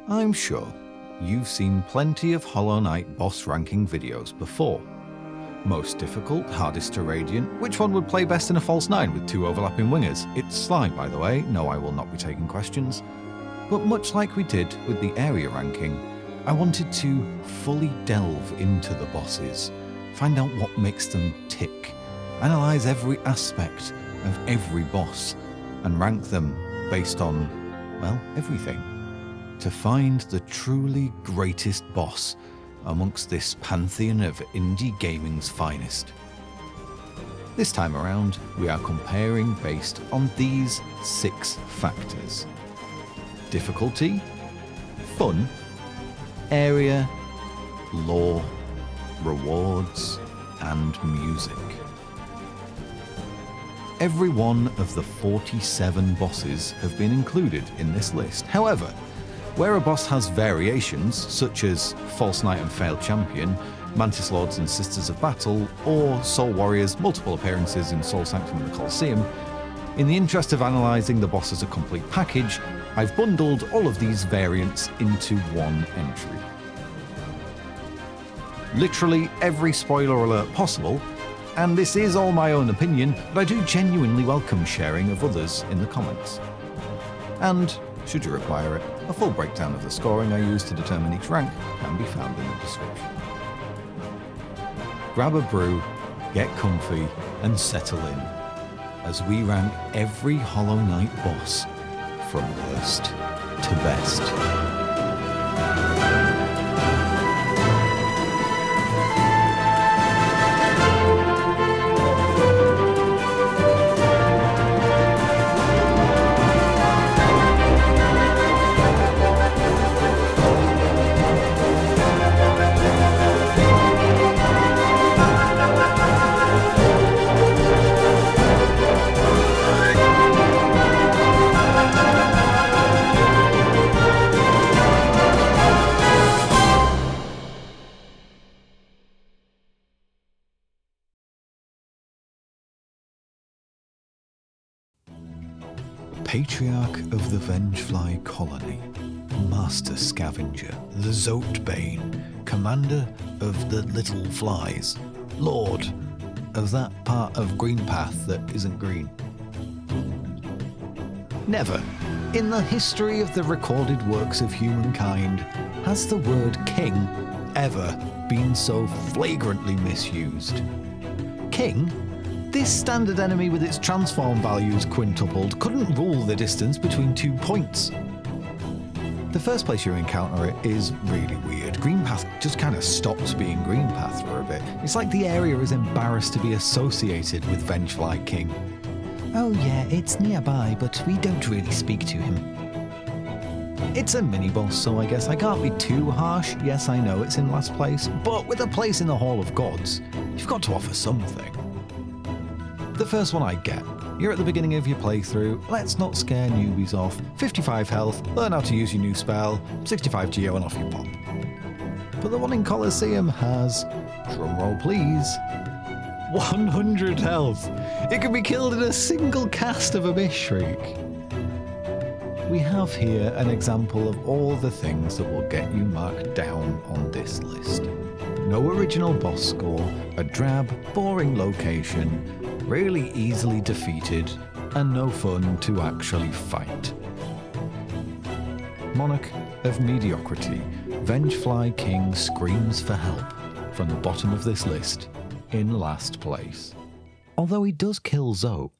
I'm sure you've seen plenty of Hollow Knight boss ranking videos before. Most difficult, hardest to radiant, which one would play best in a false 9 with 2 overlapping wingers? It's Sly, by the way, no, I will not be taking questions. But much like we did with the area ranking, I wanted to fully delve into the bosses, find out what makes them tick, analyse every aspect of every boss, and rank them based on, well, everything, to find the truly greatest boss amongst this pantheon of indie gaming's finest. This time around, we are comparing based on these 6 factors: difficulty, fun, area, lore, rewards, and music. Every one of the 47 bosses have been included in this list. However, where a boss has variations, such as False Knight and Failed Champion, Mantis Lords and Sisters of Battle, or Soul Warriors' multiple appearances in Soul Sanctum and the Colosseum, in the interest of analysing the boss as a complete package, I've bundled all of these variants into one entry. Literally every spoiler alert possible, and this is all my own opinion, but I do genuinely welcome sharing of others in the comments. And, should you require it, a full breakdown of the scoring I use to determine each rank can be found in the description. Grab a brew, get comfy, and settle in as we rank every Hollow Knight boss from worst to best. Patriarch of the Vengefly Colony, Master Scavenger, the Zotbane, Commander of the Little Flies, Lord of that part of Greenpath that isn't green. Never, in the history of the recorded works of humankind, has the word king ever been so flagrantly misused. King? This standard enemy with its transform values quintupled couldn't rule the distance between 2 points. The first place you encounter it is really weird. Greenpath just kind of stops being Greenpath for a bit. It's like the area is embarrassed to be associated with Vengefly King. Oh yeah, it's nearby, but we don't really speak to him. It's a mini-boss, so I guess I can't be too harsh. Yes, I know it's in last place, but with a place in the Hall of Gods, you've got to offer something. The first one I get. You're at the beginning of your playthrough, let's not scare newbies off. 55 health, learn how to use your new spell, 65 geo and off you pop. But the one in Colosseum has, drumroll please, 100 health. It can be killed in a single cast of Abyss Shriek. We have here an example of all the things that will get you marked down on this list. No original boss score, a drab, boring location, really easily defeated, and no fun to actually fight. Monarch of Mediocrity, Vengefly King screams for help from the bottom of this list, in last place. Although he does kill Zoe.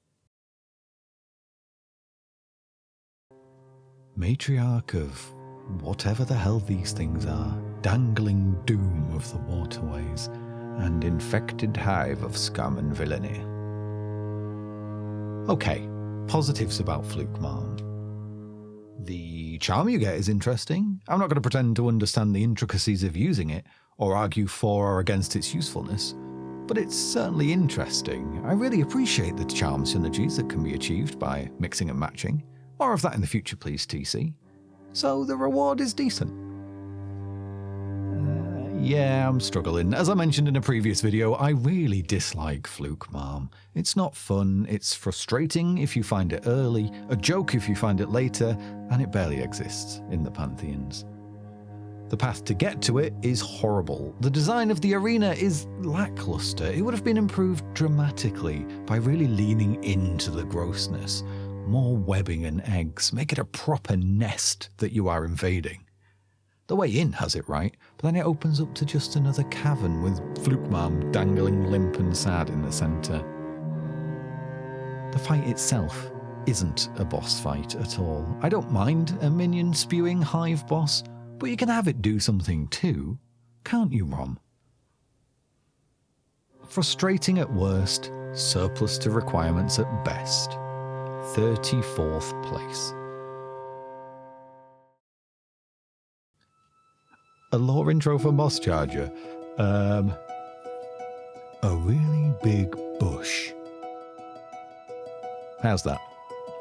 Matriarch of whatever the hell these things are, dangling doom of the waterways, and infected hive of scum and villainy. Okay, positives about Fluke Mom. The charm you get is interesting. I'm not going to pretend to understand the intricacies of using it, or argue for or against its usefulness, but it's certainly interesting. I really appreciate the charm synergies that can be achieved by mixing and matching. More of that in the future, please, TC. So the reward is decent. Yeah, I'm struggling. As I mentioned in a previous video, I really dislike Fluke Mom. It's not fun, it's frustrating if you find it early, a joke if you find it later, and it barely exists in the Pantheons. The path to get to it is horrible. The design of the arena is lackluster. It would have been improved dramatically by really leaning into the grossness. More webbing and eggs. Make it a proper nest that you are invading. The way in has it right, but then it opens up to just another cavern with Flukmam dangling limp and sad in the centre. The fight itself isn't a boss fight at all. I don't mind a minion spewing hive boss, but you can have it do something too, can't you, Rom? Frustrating at worst, surplus to requirements at best. 34th place. A lore intro for Moss Charger. A really big bush. How's that?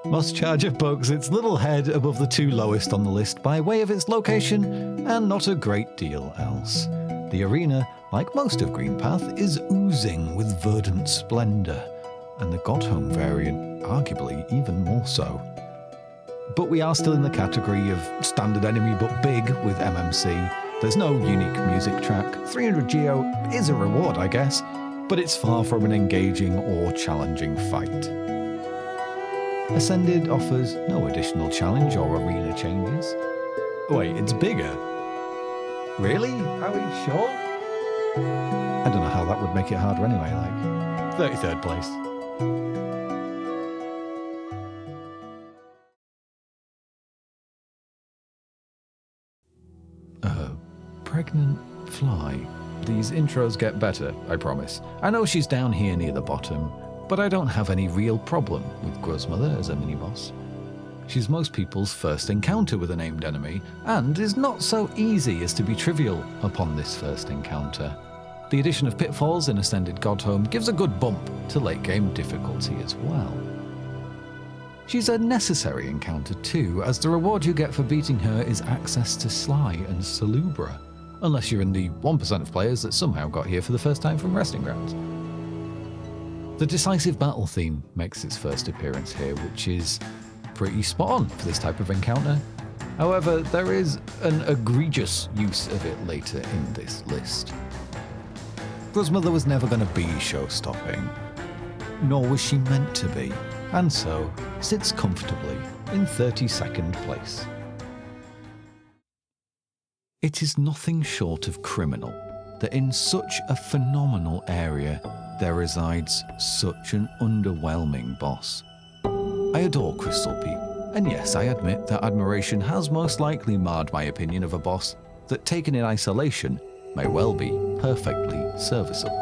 Moss Charger pokes its little head above the two lowest on the list by way of its location, and not a great deal else. The arena, like most of Greenpath, is oozing with verdant splendour, and the Godhome variant arguably even more so. But we are still in the category of standard enemy but big with MMC. There's no unique music track. 300 Geo is a reward, I guess, but it's far from an engaging or challenging fight. Ascended offers no additional challenge or arena changes. Wait, it's bigger? Really? Are we sure? I don't know how that would make it harder anyway, like 33rd place. Pregnant fly. These intros get better, I promise. I know she's down here near the bottom, but I don't have any real problem with Gruzmother as a mini-boss. She's most people's first encounter with a named enemy, and is not so easy as to be trivial upon this first encounter. The addition of pitfalls in Ascended Godhome gives a good bump to late-game difficulty as well. She's a necessary encounter too, as the reward you get for beating her is access to Sly and Salubra, unless you're in the 1% of players that somehow got here for the first time from Resting Grounds. The decisive battle theme makes its first appearance here, which is pretty spot on for this type of encounter. However, there is an egregious use of it later in this list. Gruzmother was never going to be show-stopping, nor was she meant to be, and so sits comfortably in 32nd place. It is nothing short of criminal that in such a phenomenal area there resides such an underwhelming boss. I adore Crystal Peak, and yes, I admit that admiration has most likely marred my opinion of a boss that, taken in isolation, may well be perfectly serviceable.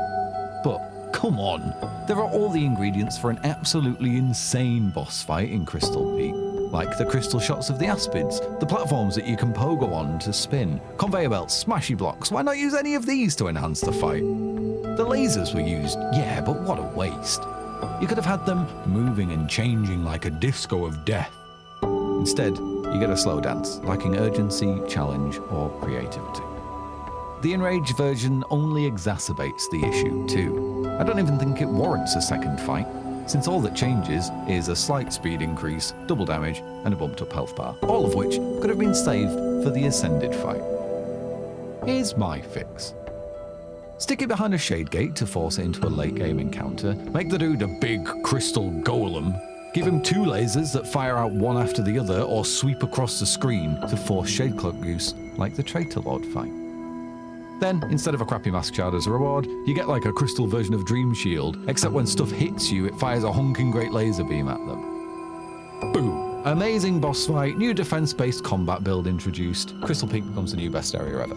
But come on, there are all the ingredients for an absolutely insane boss fight in Crystal Peak. Like the crystal shots of the Aspids, the platforms that you can pogo on to spin, conveyor belts, smashy blocks. Why not use any of these to enhance the fight? The lasers were used, yeah, but what a waste. You could have had them moving and changing like a disco of death. Instead, you get a slow dance, lacking urgency, challenge, or creativity. The Enraged version only exacerbates the issue too. I don't even think it warrants a second fight, since all that changes is a slight speed increase, double damage, and a bumped up health bar, all of which could have been saved for the Ascended fight. Here's my fix. Stick it behind a shade gate to force it into a late game encounter, make the dude a big crystal golem, give him 2 lasers that fire out one after the other or sweep across the screen to force Shade Cloak use like the Traitor Lord fight. Then, instead of a crappy mask shard as a reward, you get like a crystal version of Dream Shield, except when stuff hits you, it fires a honking great laser beam at them. Boom! Amazing boss fight, new defense-based combat build introduced. Crystal Peak becomes the new best area ever.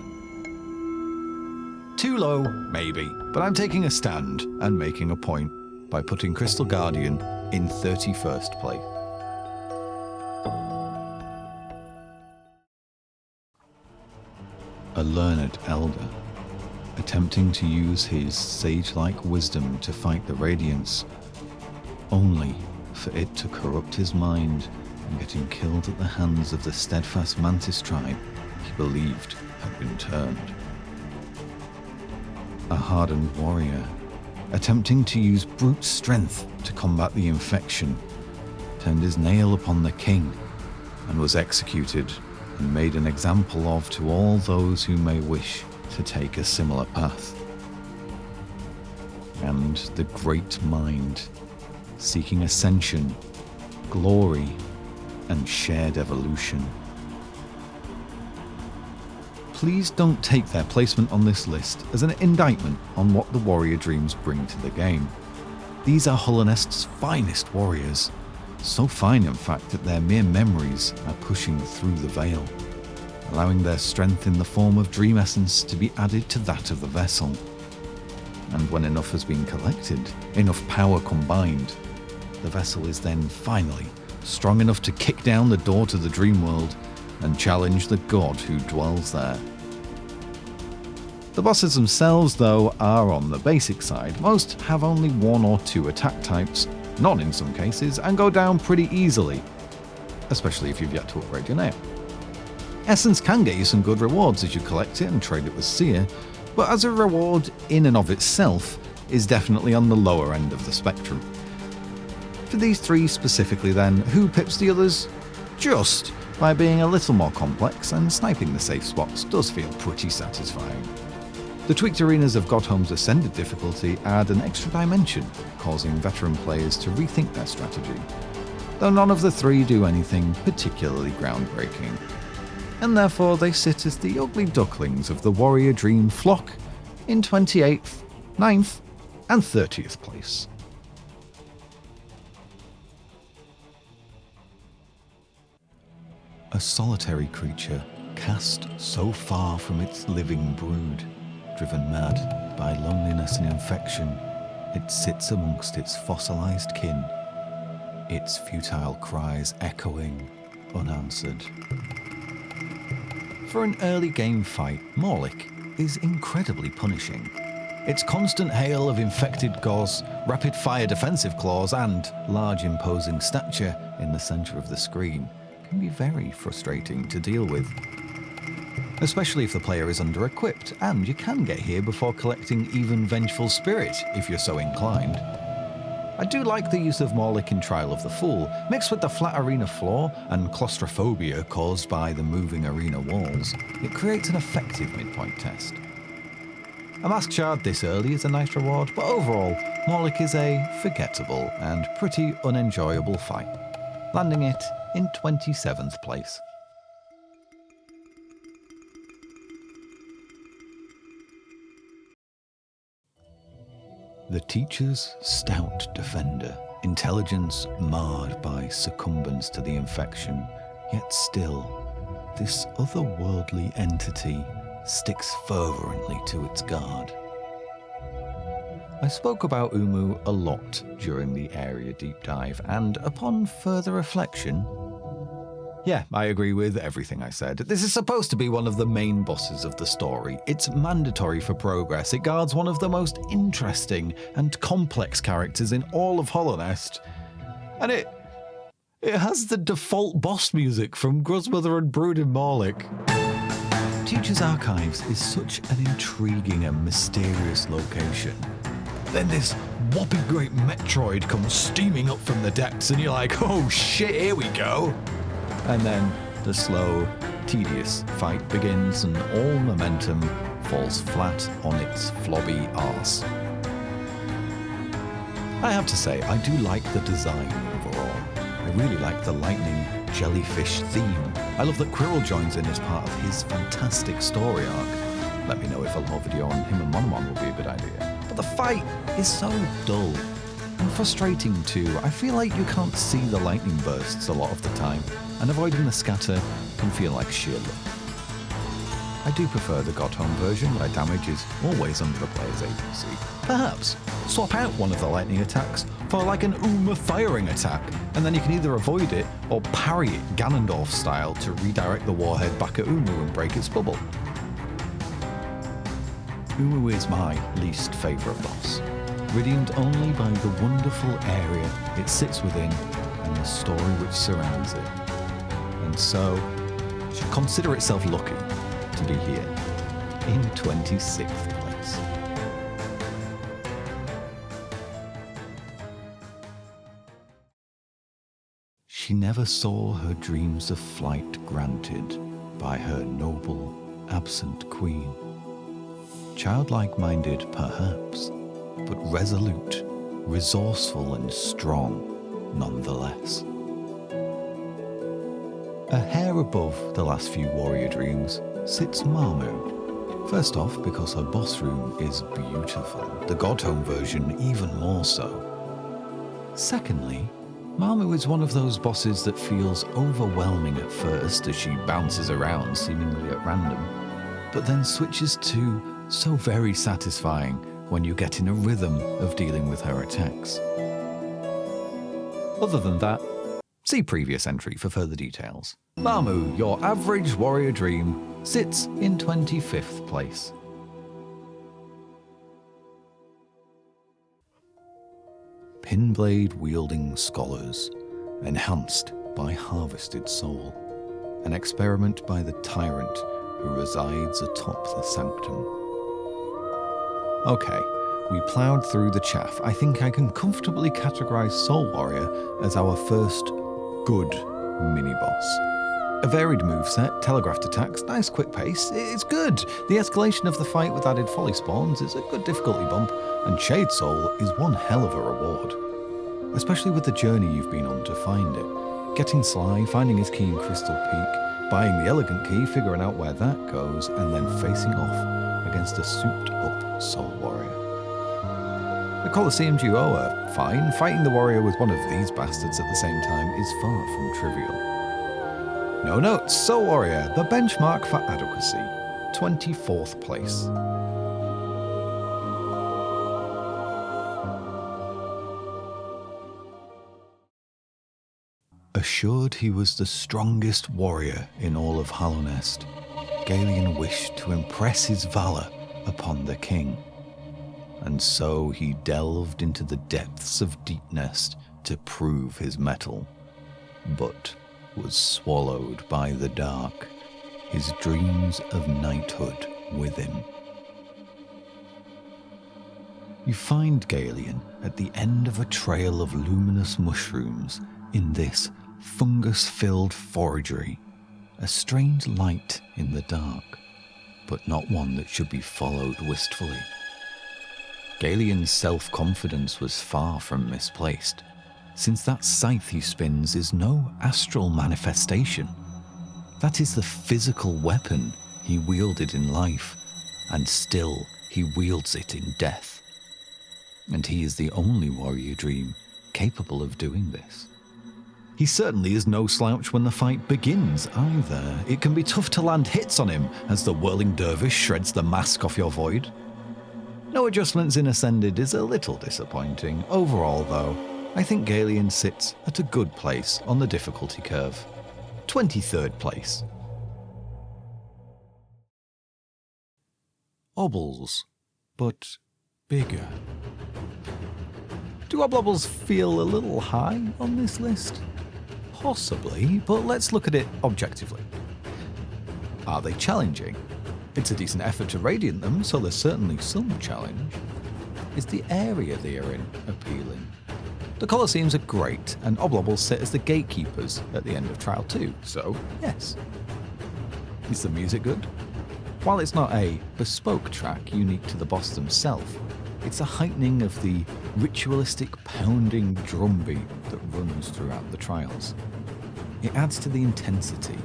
Too low, maybe, but I'm taking a stand and making a point by putting Crystal Guardian in 31st place. A learned elder, attempting to use his sage-like wisdom to fight the Radiance, only for it to corrupt his mind and get him killed at the hands of the steadfast Mantis tribe he believed had been turned. A hardened warrior, attempting to use brute strength to combat the infection, turned his nail upon the king and was executed and made an example of to all those who may wish to take a similar path. And the great mind, seeking ascension, glory, and shared evolution. Please don't take their placement on this list as an indictment on what the Warrior Dreams bring to the game. These are Hallownest's finest warriors, so fine in fact that their mere memories are pushing through the veil, allowing their strength in the form of dream essence to be added to that of the vessel. And when enough has been collected, enough power combined, the vessel is then finally strong enough to kick down the door to the dream world and challenge the god who dwells there. The bosses themselves, though, are on the basic side. Most have only 1 or 2 attack types, none in some cases, and go down pretty easily, especially if you've yet to upgrade your nail. Essence can get you some good rewards as you collect it and trade it with Seer, but as a reward in and of itself is definitely on the lower end of the spectrum. For these 3 specifically then, who pips the others? Just by being a little more complex, and sniping the safe spots does feel pretty satisfying. The tweaked arenas of Godhome's Ascended difficulty add an extra dimension, causing veteran players to rethink their strategy, though none of the 3 do anything particularly groundbreaking, and therefore they sit as the ugly ducklings of the Warrior Dream flock in 28th, 9th, and 30th place. A solitary creature cast so far from its living brood, driven mad by loneliness and infection, it sits amongst its fossilized kin, its futile cries echoing unanswered. For an early game fight, Morlik is incredibly punishing. Its constant hail of infected gauze, rapid-fire defensive claws, and large imposing stature in the center of the screen can be very frustrating to deal with, especially if the player is under-equipped, and you can get here before collecting even Vengeful Spirit if you're so inclined. I do like the use of Morlik in Trial of the Fool, mixed with the flat arena floor and claustrophobia caused by the moving arena walls. It creates an effective midpoint test. A Mask Shard this early is a nice reward, but overall, Morlik is a forgettable and pretty unenjoyable fight, landing it in 27th place. The Teacher's stout defender, intelligence marred by succumbance to the infection, yet still, this otherworldly entity sticks fervently to its guard. I spoke about Umu a lot during the area deep dive, and upon further reflection, yeah, I agree with everything I said. This is supposed to be one of the main bosses of the story. It's mandatory for progress. It guards one of the most interesting and complex characters in all of Hallownest. And it has the default boss music from Gruzmother and Brood in Morlik. Teacher's Archives is such an intriguing and mysterious location. Then this whopping great Metroid comes steaming up from the depths and you're like, oh shit, here we go. And then the slow, tedious fight begins and all momentum falls flat on its flobby arse. I have to say, I do like the design overall. I really like the lightning jellyfish theme. I love that Quirrell joins in as part of his fantastic story arc. Let me know if a whole video on him and Monomon would be a good idea. But the fight is so dull and frustrating too. I feel like you can't see the lightning bursts a lot of the time, and avoiding the scatter can feel like sheer luck. I do prefer the Godhome version where damage is always under the player's agency. Perhaps swap out one of the lightning attacks for like an Uma firing attack, and then you can either avoid it or parry it Ganondorf style to redirect the warhead back at Umu and break its bubble. Umu is my least favourite boss, redeemed only by the wonderful area it sits within and the story which surrounds it. And so, it should consider itself lucky to be here in 26th place. She never saw her dreams of flight granted, by her noble, absent queen. Childlike-minded, perhaps, but resolute, resourceful and strong nonetheless. A hair above the last few warrior dreams sits Marmu. First off, because her boss room is beautiful, the Godhome version even more so. Secondly, Marmu is one of those bosses that feels overwhelming at first as she bounces around seemingly at random, but then switches to so very satisfying when you get in a rhythm of dealing with her attacks. Other than that, see previous entry for further details. Marmu, your average warrior dream, sits in 25th place. Pinblade-wielding scholars, enhanced by harvested soul. An experiment by the tyrant who resides atop the sanctum. Okay, we ploughed through the chaff. I think I can comfortably categorize Soul Warrior as our first good mini-boss. A varied moveset, telegraphed attacks, nice quick pace, it's good. The escalation of the fight with added folly spawns is a good difficulty bump, and Shade Soul is one hell of a reward. Especially with the journey you've been on to find it. Getting Sly, finding his key in Crystal Peak, buying the Elegant Key, figuring out where that goes, and then facing off against a souped-up Soul Warrior. The Colosseum duo are fine. Fighting the warrior with one of these bastards at the same time is far from trivial. No notes, Soul Warrior, the benchmark for adequacy, 24th place. Assured he was the strongest warrior in all of Hallownest, Galeon wished to impress his valour upon the king. And so he delved into the depths of Deepnest to prove his mettle, but was swallowed by the dark, his dreams of knighthood with him. You find Galeon at the end of a trail of luminous mushrooms in this fungus-filled foragery, a strange light in the dark, but not one that should be followed wistfully. Galeon's self-confidence was far from misplaced, since that scythe he spins is no astral manifestation. That is the physical weapon he wielded in life, and still he wields it in death. And he is the only warrior dream capable of doing this. He certainly is no slouch when the fight begins, either. It can be tough to land hits on him as the whirling dervish shreds the mask off your void. No adjustments in Ascended is a little disappointing. Overall, though, I think Galeon sits at a good place on the difficulty curve. 23rd place. Obbles, but bigger. Do Oblobbles feel a little high on this list? Possibly, but let's look at it objectively. Are they challenging? It's a decent effort to radiant them, so there's certainly some challenge. Is the area they are in appealing? The Colosseums are great, and Oblobbles sit as the gatekeepers at the end of Trial 2, so yes. Is the music good? While it's not a bespoke track unique to the boss themselves, it's a heightening of the ritualistic pounding drumbeat that runs throughout the trials. It adds to the intensity,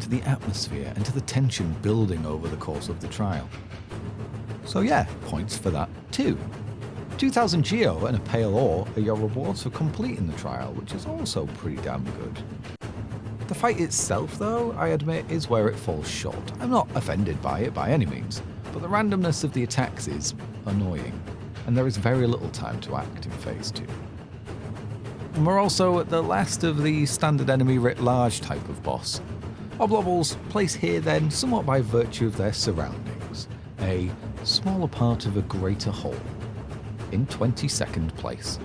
to the atmosphere, and to the tension building over the course of the trial. So yeah, points for that too. 2000 Geo and a Pale Ore are your rewards for completing the trial, which is also pretty damn good. The fight itself, though, I admit, is where it falls short. I'm not offended by it by any means, but the randomness of the attacks is annoying, and there is very little time to act in Phase 2. And we're also at the last of the standard enemy writ large type of boss. Oblobbles place here then somewhat by virtue of their surroundings, a smaller part of a greater whole, in 22nd place.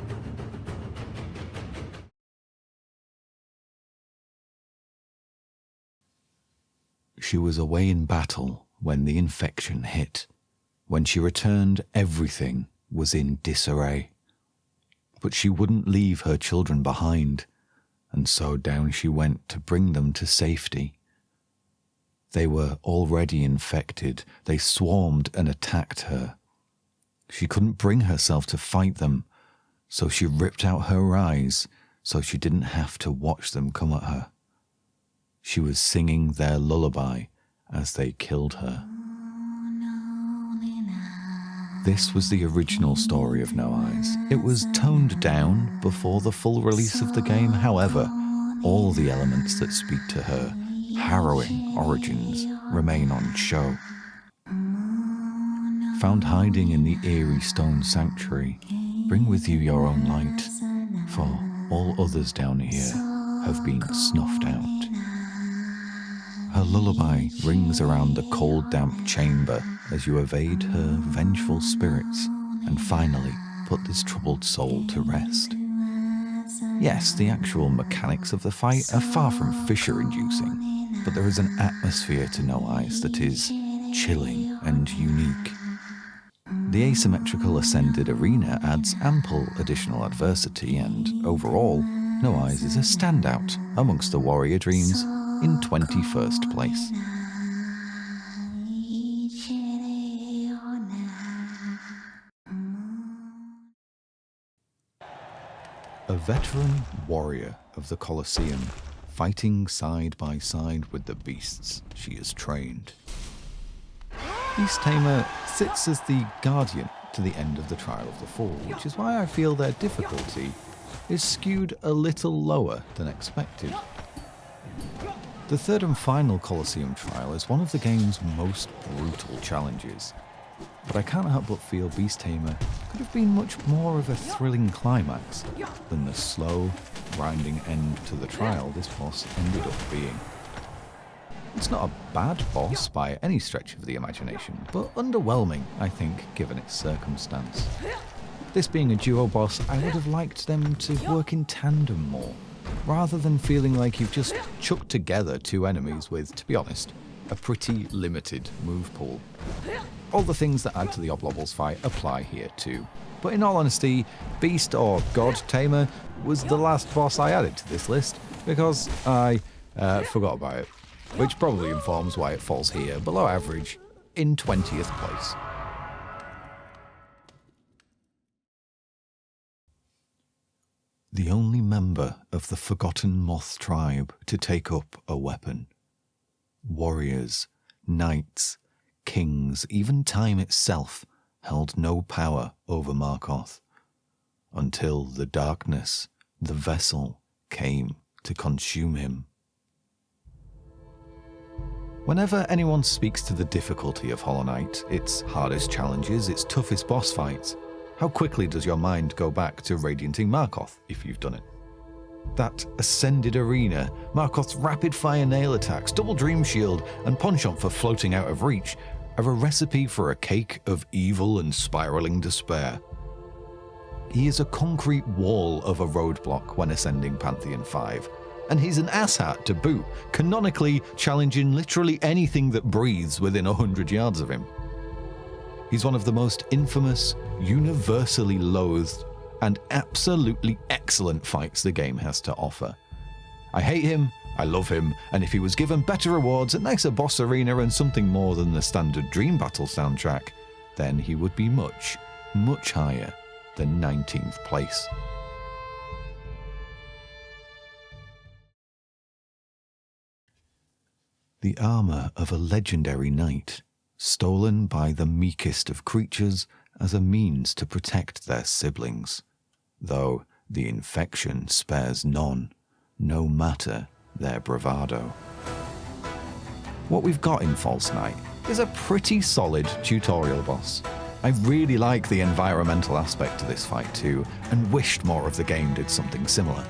She was away in battle when the infection hit. When she returned, everything was in disarray. But she wouldn't leave her children behind, and so down she went to bring them to safety. They were already infected. They swarmed and attacked her. She couldn't bring herself to fight them, so she ripped out her eyes so she didn't have to watch them come at her. She was singing their lullaby as they killed her. This was the original story of No Eyes. It was toned down before the full release of the game. However, all the elements that speak to her harrowing origins remain on show. Found hiding in the eerie stone sanctuary, bring with you your own light, for all others down here have been snuffed out. Her lullaby rings around the cold, damp chamber as you evade her vengeful spirits and finally put this troubled soul to rest. Yes, the actual mechanics of the fight are far from fissure-inducing, but there is an atmosphere to No Eyes that is chilling and unique. The asymmetrical ascended arena adds ample additional adversity, and overall, No Eyes is a standout amongst the Warrior Dreams in 21st place. A veteran warrior of the Colosseum, fighting side by side with the beasts she has trained. Beast Tamer sits as the guardian to the end of the Trial of the Fool, which is why I feel their difficulty is skewed a little lower than expected. The third and final Colosseum trial is one of the game's most brutal challenges, but I can't help but feel Beast Tamer could have been much more of a thrilling climax than the slow, grinding end to the trial this boss ended up being. It's not a bad boss by any stretch of the imagination, but underwhelming, I think, given its circumstance. This being a duo boss, I would have liked them to work in tandem more, rather than feeling like you've just chucked together two enemies with, to be honest, a pretty limited move pool. All the things that add to the Oblobles fight apply here too. But in all honesty, Beast or God Tamer was the last boss I added to this list because I forgot about it, which probably informs why it falls here, below average, in 20th place. The only member of the Forgotten Moth tribe to take up a weapon. Warriors, knights, kings, even time itself held no power over Markoth, until the darkness, the vessel, came to consume him. Whenever anyone speaks to the difficulty of Hollow Knight, its hardest challenges, its toughest boss fights, how quickly does your mind go back to Radianting Markoth, if you've done it? That ascended arena, Markoth's rapid-fire nail attacks, double dream shield, and penchant for floating out of reach are a recipe for a cake of evil and spiraling despair. He is a concrete wall of a roadblock when ascending Pantheon 5, and he's an asshat to boot, canonically challenging literally anything that breathes within 100 yards of him. He's one of the most infamous, universally loathed, and absolutely excellent fights the game has to offer. I hate him, I love him, and if he was given better rewards, a nicer boss arena, and something more than the standard Dream Battle soundtrack, then he would be much, much higher than 19th place. The armor of a legendary knight, stolen by the meekest of creatures as a means to protect their siblings, though the infection spares none, no matter their bravado. What we've got in False Knight is a pretty solid tutorial boss. I really like the environmental aspect to this fight too, and wished more of the game did something similar.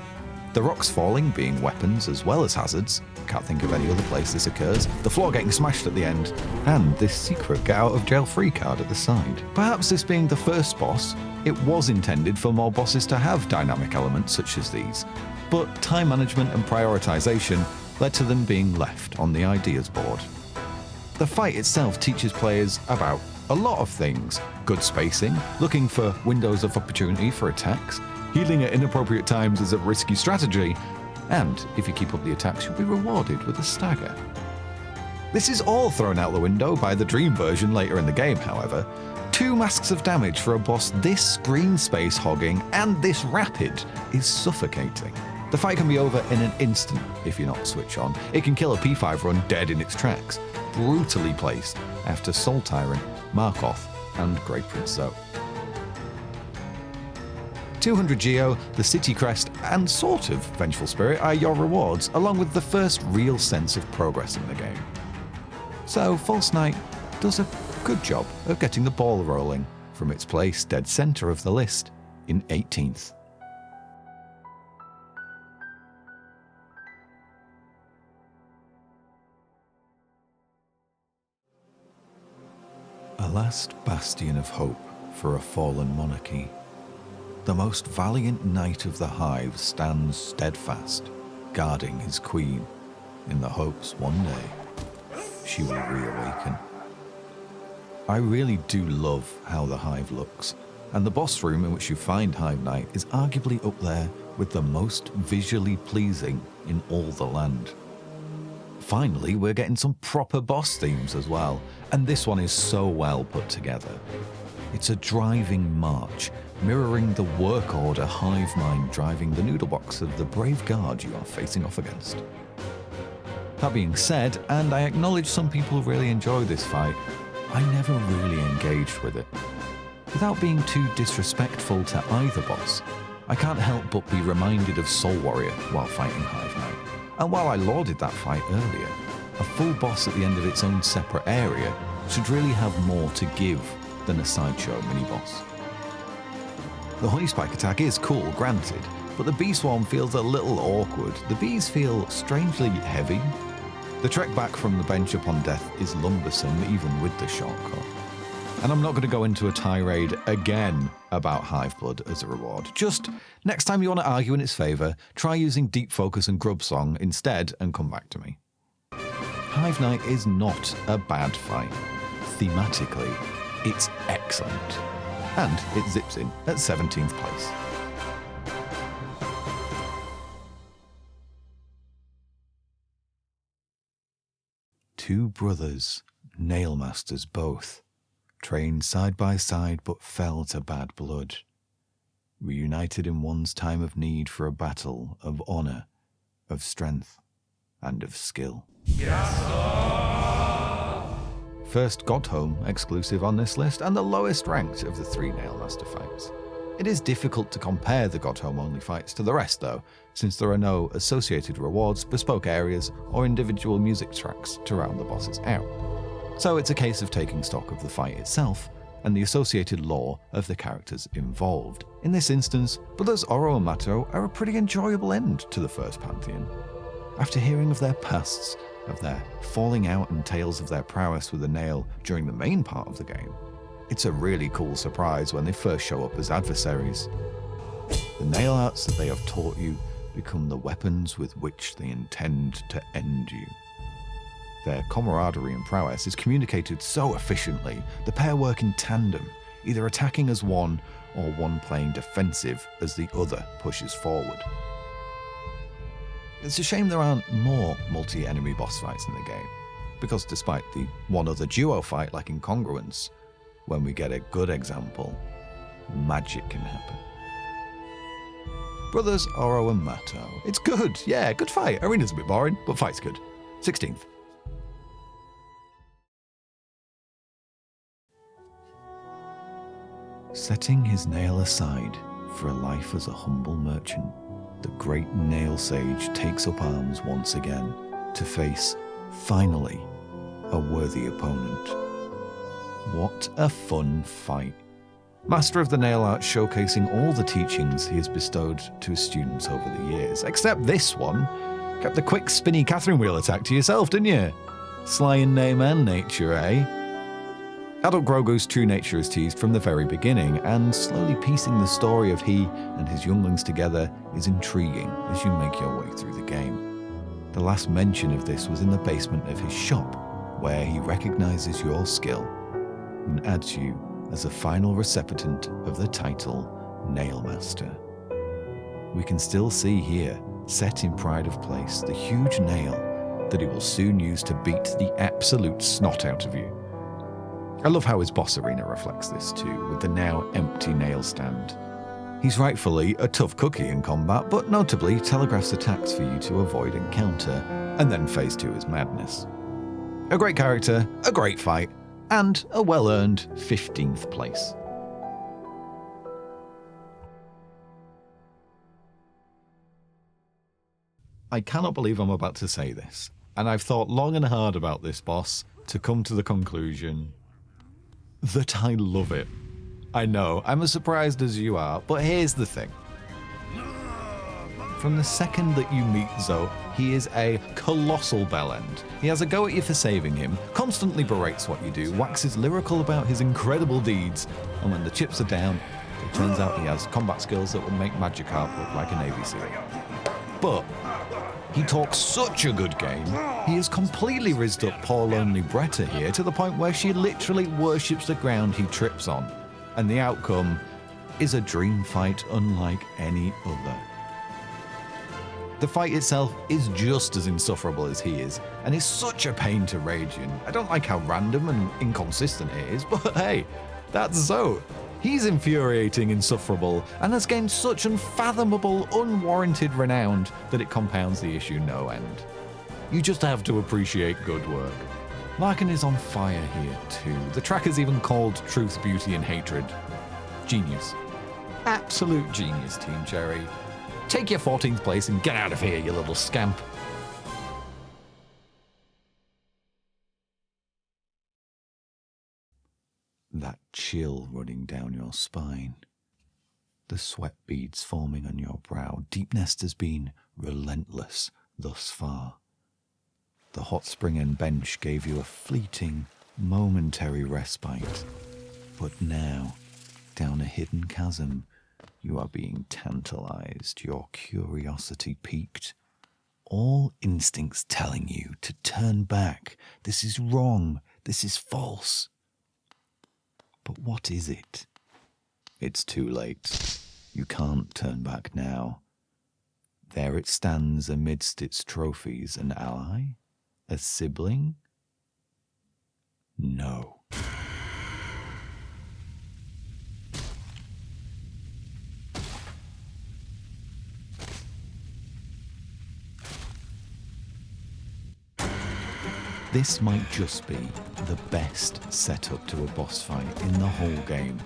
The rocks falling being weapons as well as hazards, can't think of any other place this occurs, the floor getting smashed at the end, and this secret get out of jail free card at the side. Perhaps this being the first boss, it was intended for more bosses to have dynamic elements such as these, but time management and prioritization led to them being left on the ideas board. The fight itself teaches players about a lot of things: good spacing, looking for windows of opportunity for attacks, healing at inappropriate times is a risky strategy, and if you keep up the attacks, you'll be rewarded with a stagger. This is all thrown out the window by the Dream version later in the game, however. 2 masks of damage for a boss this screen space hogging and this rapid is suffocating. The fight can be over in an instant if you're not switch on. It can kill a P5 run dead in its tracks, brutally placed after Soul Tyrant, Markoth, and Great Prince Zoe. 200 Geo, the City Crest, and sort of Vengeful Spirit are your rewards, along with the first real sense of progress in the game. So False Knight does a good job of getting the ball rolling from its place dead center of the list in 18th. A last bastion of hope for a fallen monarchy. The most valiant knight of the Hive stands steadfast, guarding his queen, in the hopes one day she will reawaken. I really do love how the Hive looks, and the boss room in which you find Hive Knight is arguably up there with the most visually pleasing in all the land. Finally, we're getting some proper boss themes as well, and this one is so well put together. It's a driving march, mirroring the work order hive mind driving the noodle box of the brave guard you are facing off against. That being said, and I acknowledge some people really enjoy this fight, I never really engaged with it. Without being too disrespectful to either boss, I can't help but be reminded of Soul Warrior while fighting Hive Knight. And while I lauded that fight earlier, a full boss at the end of its own separate area should really have more to give than a sideshow mini-boss. The Honey Spike attack is cool, granted, but the Bee Swarm feels a little awkward. The bees feel strangely heavy. The trek back from the bench upon death is lumbersome, even with the shortcut. And I'm not going to go into a tirade again about Hive Blood as a reward. Just next time you want to argue in its favour, try using Deep Focus and Grub Song instead and come back to me. Hive Knight is not a bad fight. Thematically, it's excellent. And it zips in at 17th place. Two brothers, nail masters both, trained side by side but fell to bad blood, reunited in one's time of need for a battle of honour, of strength, and of skill. First Godhome exclusive on this list, and the lowest ranked of the 3 Nailmaster fights. It is difficult to compare the Godhome only fights to the rest though, since there are no associated rewards, bespoke areas, or individual music tracks to round the bosses out. So it's a case of taking stock of the fight itself, and the associated lore of the characters involved. In this instance, brothers Oro and Mato are a pretty enjoyable end to the first Pantheon. After hearing of their pasts, of their falling out and tales of their prowess with a nail during the main part of the game, it's a really cool surprise when they first show up as adversaries. The nail arts that they have taught you become the weapons with which they intend to end you. Their camaraderie and prowess is communicated so efficiently, the pair work in tandem, either attacking as one or one playing defensive as the other pushes forward. It's a shame there aren't more multi-enemy boss fights in the game, because despite the one other duo fight like Incongruence, when we get a good example, magic can happen. Brothers Oro and Mato. It's good, yeah, good fight. Arena's a bit boring, but fight's good. 16th. Setting his nail aside for a life as a humble merchant, the great nail sage takes up arms once again to face, finally, a worthy opponent. What a fun fight. Master of the nail art showcasing all the teachings he has bestowed to his students over the years, except this one. Kept the quick spinny Catherine wheel attack to yourself, didn't you? Sly in name and nature, eh? Adult Grogu's true nature is teased from the very beginning, and slowly piecing the story of he and his younglings together is intriguing as you make your way through the game. The last mention of this was in the basement of his shop, where he recognizes your skill and adds you as a final recipient of the title Nailmaster. We can still see here, set in pride of place, the huge nail that he will soon use to beat the absolute snot out of you. I love how his boss arena reflects this too, with the now empty nail stand. He's rightfully a tough cookie in combat, but notably telegraphs attacks for you to avoid and counter, and then phase 2 is madness. A great character, a great fight, and a well-earned 15th place. I cannot believe I'm about to say this, and I've thought long and hard about this boss to come to the conclusion that I love it. I know, I'm as surprised as you are, but here's the thing. From the second that you meet Zoe, he is a colossal bellend. He has a go at you for saving him, constantly berates what you do, waxes lyrical about his incredible deeds, and when the chips are down, it turns out he has combat skills that would make Magikarp look like a Navy SEAL. But he talks such a good game, he has completely rizzed up poor lonely Bretta here to the point where she literally worships the ground he trips on, and the outcome is a dream fight unlike any other. The fight itself is just as insufferable as he is, and is such a pain to rage in. I don't like how random and inconsistent it is, but hey, that's Zoe. He's infuriating, insufferable, and has gained such unfathomable, unwarranted renown that it compounds the issue no end. You just have to appreciate good work. Larkin is on fire here too. The track is even called Truth, Beauty and Hatred. Genius. Absolute genius, Team Cherry. Take your 14th place and get out of here, you little scamp. That chill running down your spine. The sweat beads forming on your brow. Deep Nest has been relentless thus far. The hot spring and bench gave you a fleeting, momentary respite. But now, down a hidden chasm, you are being tantalized, your curiosity piqued. All instincts telling you to turn back. This is wrong. This is false. But what is it? It's too late. You can't turn back now. There it stands amidst its trophies, an ally? A sibling? No. This might just be the best setup to a boss fight in the whole game.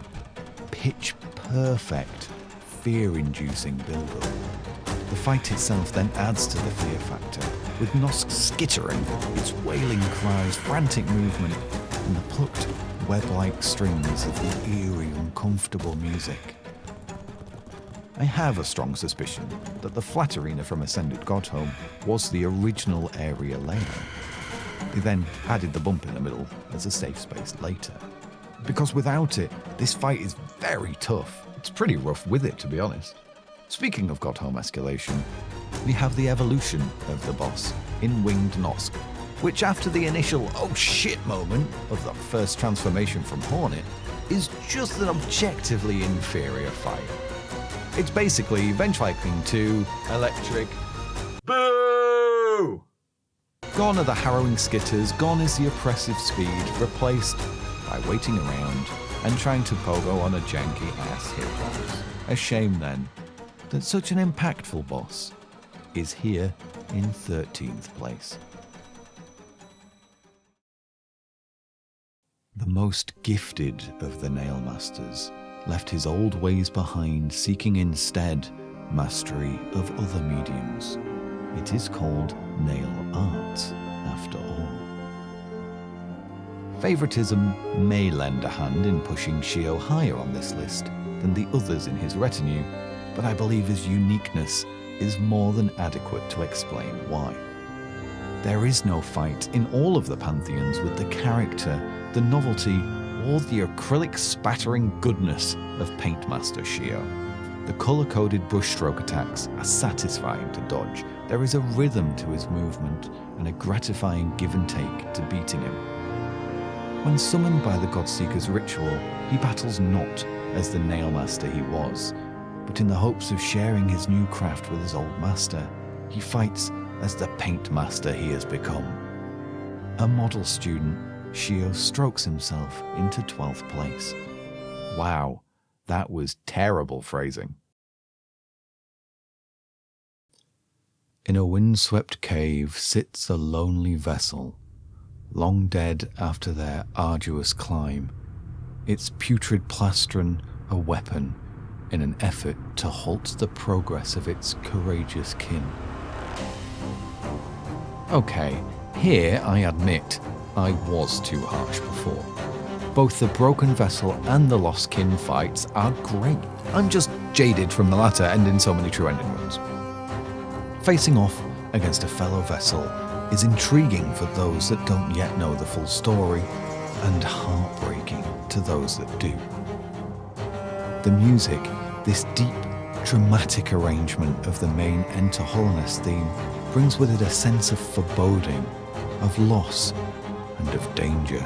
Pitch perfect, fear-inducing build-up. The fight itself then adds to the fear factor, with Nosk skittering, its wailing cries, frantic movement, and the plucked, web-like strings of the eerie, uncomfortable music. I have a strong suspicion that the flat arena from Ascended Godhome was the original area layout. They then added the bump in the middle as a safe space later. Because without it, this fight is very tough. It's pretty rough with it, to be honest. Speaking of Godhome escalation, we have the evolution of the boss in Winged Nosk, which after the initial oh shit moment of the first transformation from Hornet, is just an objectively inferior fight. It's basically Vengeful 2 Electric Boo! Gone are the harrowing skitters, gone is the oppressive speed, replaced by waiting around and trying to pogo on a janky ass hitbox. A shame then that such an impactful boss is here in 13th place. The most gifted of the Nail Masters left his old ways behind, seeking instead mastery of other mediums. It is called nail art, after all. Favoritism may lend a hand in pushing Shio higher on this list than the others in his retinue, but I believe his uniqueness is more than adequate to explain why. There is no fight in all of the Pantheons with the character, the novelty, or the acrylic spattering goodness of Paintmaster Shio. The colour-coded brushstroke attacks are satisfying to dodge. There is a rhythm to his movement and a gratifying give and take to beating him. When summoned by the Godseeker's ritual, he battles not as the Nailmaster he was, but in the hopes of sharing his new craft with his old master. He fights as the paint master he has become. A model student, Shio strokes himself into 12th place. Wow, that was terrible phrasing. In a windswept cave sits a lonely vessel, long dead after their arduous climb, its putrid plastron a weapon in an effort to halt the progress of its courageous kin. Okay, here I admit I was too harsh before. Both the broken vessel and the lost kin fights are great. I'm just jaded from the latter and in so many true ending runs. Facing off against a fellow vessel is intriguing for those that don't yet know the full story, and heartbreaking to those that do. The music, this deep, dramatic arrangement of the main Enter Hollowness theme, brings with it a sense of foreboding, of loss, and of danger.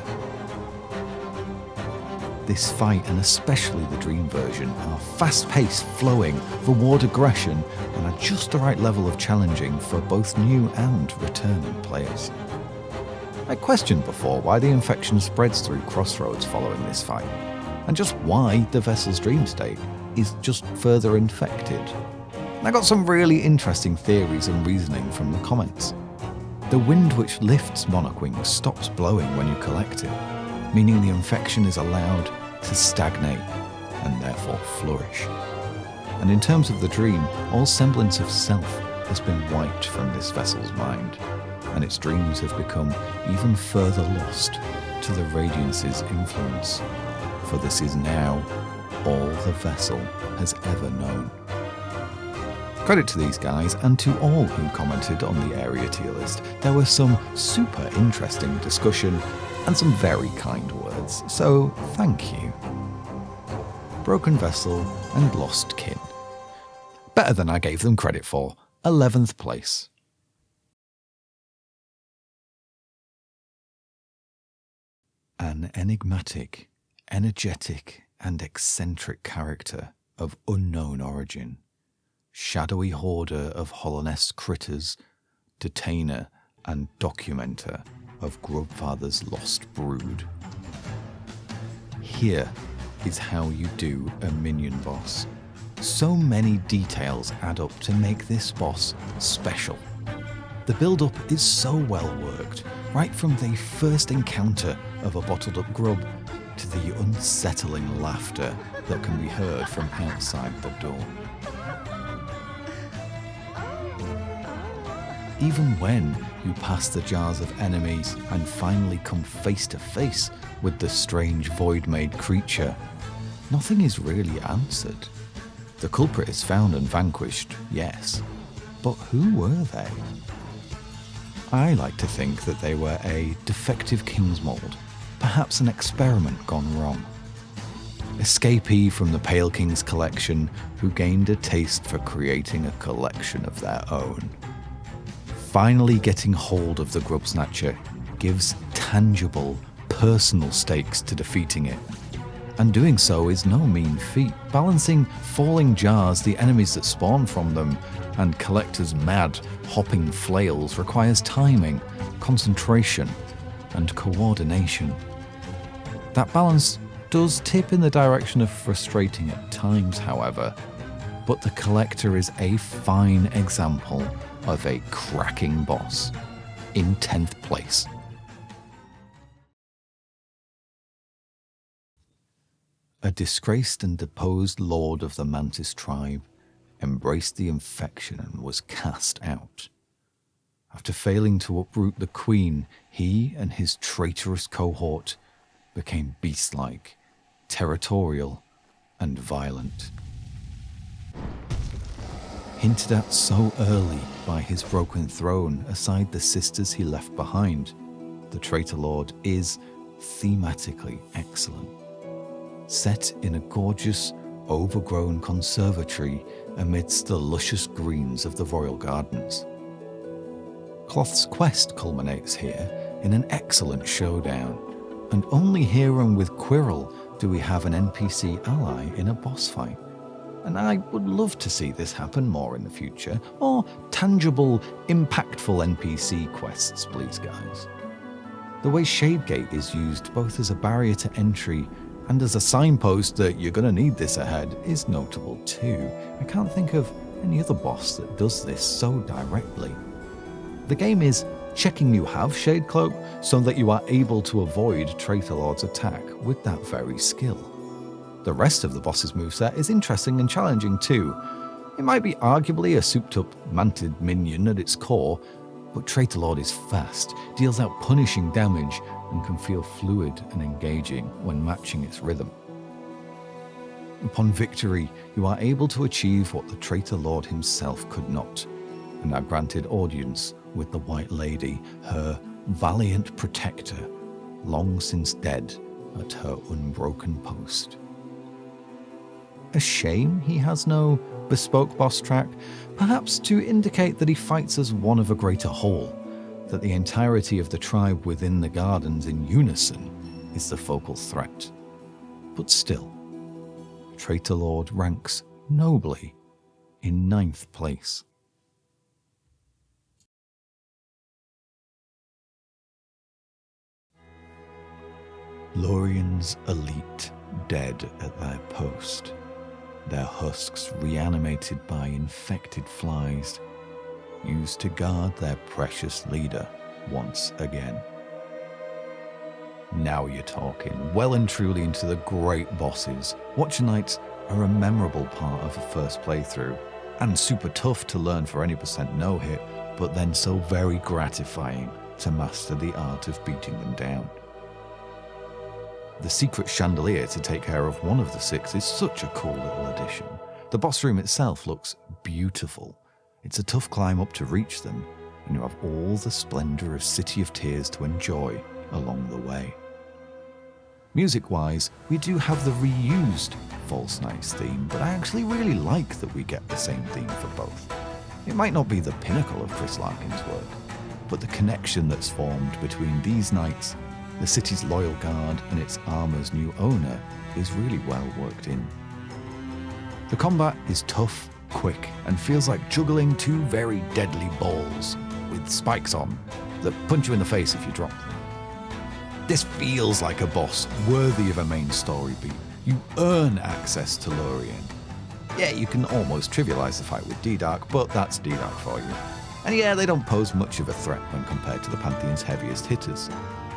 This fight, and especially the dream version, are fast-paced, flowing, reward aggression, and are just the right level of challenging for both new and returning players. I questioned before why the infection spreads through Crossroads following this fight, and just why the vessel's dream state is just further infected. I got some really interesting theories and reasoning from the comments. The wind which lifts Monarch Wings stops blowing when you collect it, meaning the infection is allowed to stagnate and therefore flourish. And in terms of the dream, all semblance of self has been wiped from this vessel's mind, and its dreams have become even further lost to the Radiance's influence, for this is now all the vessel has ever known. Credit to these guys and to all who commented on the area tier list. There was some super interesting discussion and some very kind words, so thank you. Broken Vessel and Lost Kin. Better than I gave them credit for. 11th place. An enigmatic, energetic, and eccentric character of unknown origin. Shadowy hoarder of Hollowness critters, detainer and documenter of Grubfather's lost brood. Here is how you do a minion boss. So many details add up to make this boss special. The build-up is so well worked, right from the first encounter of a bottled up grub to the unsettling laughter that can be heard from outside the door. Even when you pass the jars of enemies and finally come face to face with the strange void-made creature, nothing is really answered. The culprit is found and vanquished, yes, but who were they? I like to think that they were a defective king's mould, perhaps an experiment gone wrong. Escapee from the Pale King's collection who gained a taste for creating a collection of their own. Finally getting hold of the Grub Snatcher gives tangible, personal stakes to defeating it. And doing so is no mean feat, balancing falling jars, the enemies that spawn from them, and Collector's mad, hopping flails requires timing, concentration, and coordination. That balance does tip in the direction of frustrating at times, however, but the Collector is a fine example of a cracking boss, in 10th place. A disgraced and deposed lord of the Mantis tribe embraced the infection and was cast out. After failing to uproot the queen, he and his traitorous cohort became beast-like, territorial, and violent. Hinted at so early by his broken throne aside the sisters he left behind, the Traitor Lord is thematically excellent. Set in a gorgeous, overgrown conservatory amidst the luscious greens of the royal gardens. Cloth's quest culminates here in an excellent showdown, and only here and with Quirrell do we have an NPC ally in a boss fight. and I would love to see this happen more in the future. More tangible, impactful NPC quests, please, guys. The way Shadegate is used both as a barrier to entry and as a signpost that you're going to need this ahead is notable too. I can't think of any other boss that does this so directly. The game is checking you have Shade Cloak so that you are able to avoid Traitor Lord's attack with that very skill. The rest of the boss's moveset is interesting and challenging too. It might be arguably a souped-up mantid minion at its core, but Traitor Lord is fast, deals out punishing damage, and can feel fluid and engaging when matching its rhythm. Upon victory, you are able to achieve what the Traitor Lord himself could not, and are granted audience with the White Lady, her valiant protector, long since dead at her unbroken post. A shame he has no bespoke boss track, perhaps to indicate that he fights as one of a greater whole, that the entirety of the tribe within the gardens in unison is the focal threat. But still, Traitor Lord ranks nobly in 9th place. Lorien's elite dead at their post, their husks reanimated by infected flies, used to guard their precious leader once again. Now you're talking, well and truly into the great bosses. Watcher Knights are a memorable part of a first playthrough, and super tough to learn for any % no hit, but then so very gratifying to master the art of beating them down. The secret chandelier to take care of one of the 6 is such a cool little addition. The boss room itself looks beautiful. It's a tough climb up to reach them, and you have all the splendor of City of Tears to enjoy along the way. Music-wise, we do have the reused False Knights theme, but I actually really like that we get the same theme for both. It might not be the pinnacle of Chris Larkin's work, but the connection that's formed between these knights, the city's loyal guard, and its armor's new owner is really well worked in. The combat is tough, quick, and feels like juggling 2 very deadly balls with spikes on that punch you in the face if you drop them. This feels like a boss worthy of a main story beat. You earn access to Lorien. Yeah, you can almost trivialize the fight with D-Dark, but that's D-Dark for you. And yeah, they don't pose much of a threat when compared to the Pantheon's heaviest hitters.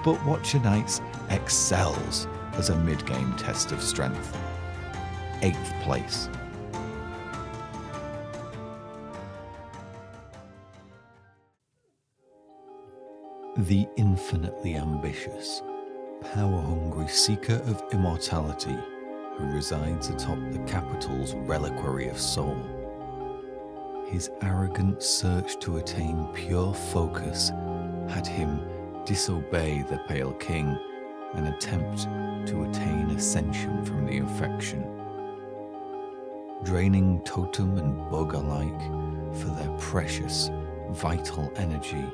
But Watcher Knights excels as a mid-game test of strength. 8th place. The infinitely ambitious, power-hungry seeker of immortality who resides atop the capital's reliquary of soul. His arrogant search to attain pure focus had him disobey the Pale King and attempt to attain ascension from the infection. Draining totem and bug alike for their precious, vital energy,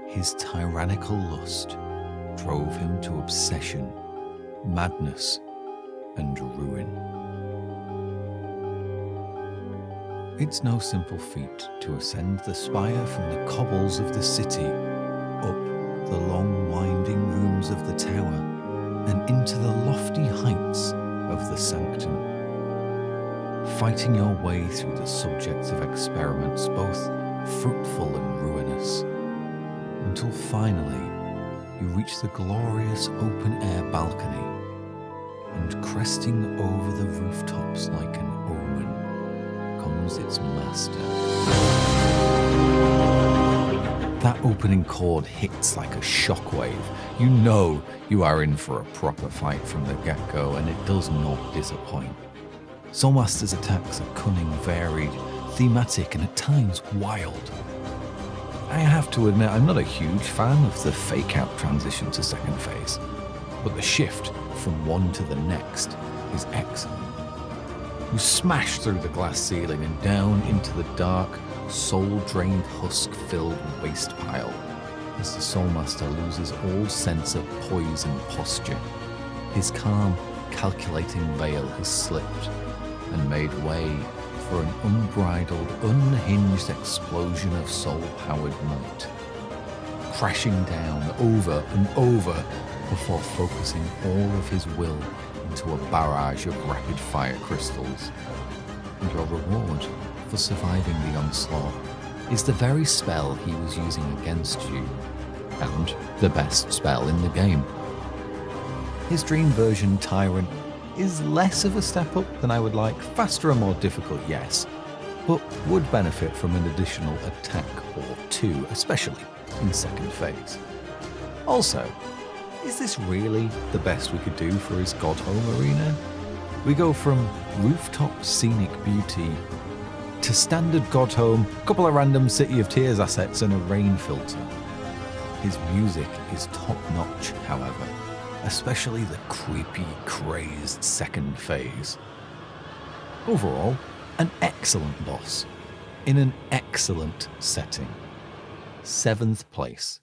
his tyrannical lust drove him to obsession, madness, and ruin. It's no simple feat to ascend the spire from the cobbles of the city, up the long winding rooms of the tower, and into the lofty heights of the sanctum. Fighting your way through the subjects of experiments, both fruitful and ruinous, until finally you reach the glorious open-air balcony, and cresting over the rooftops like an omen comes its master. That opening chord hits like a shockwave. You know you are in for a proper fight from the get-go, and it does not disappoint. Soulmaster's attacks are cunning, varied, thematic, and at times wild. I have to admit, I'm not a huge fan of the fake-out transition to second phase, but the shift from one to the next is excellent. You smash through the glass ceiling and down into the dark, soul-drained, husk-filled waste pile as the Soulmaster loses all sense of poise and posture. His calm, calculating veil has slipped, and made way for an unbridled, unhinged explosion of soul-powered might, crashing down over and over before focusing all of his will into a barrage of rapid-fire crystals. And your reward for surviving the onslaught is the very spell he was using against you, and the best spell in the game. His dream version Tyrant is less of a step up than I would like, faster and more difficult, yes, but would benefit from an additional attack or two, especially in second phase. Also, is this really the best we could do for his Godhome arena? We go from rooftop scenic beauty to standard Godhome, couple of random City of Tears assets and a rain filter. His music is top-notch, however, especially the creepy, crazed second phase. Overall, an excellent boss, in an excellent setting. 7th place.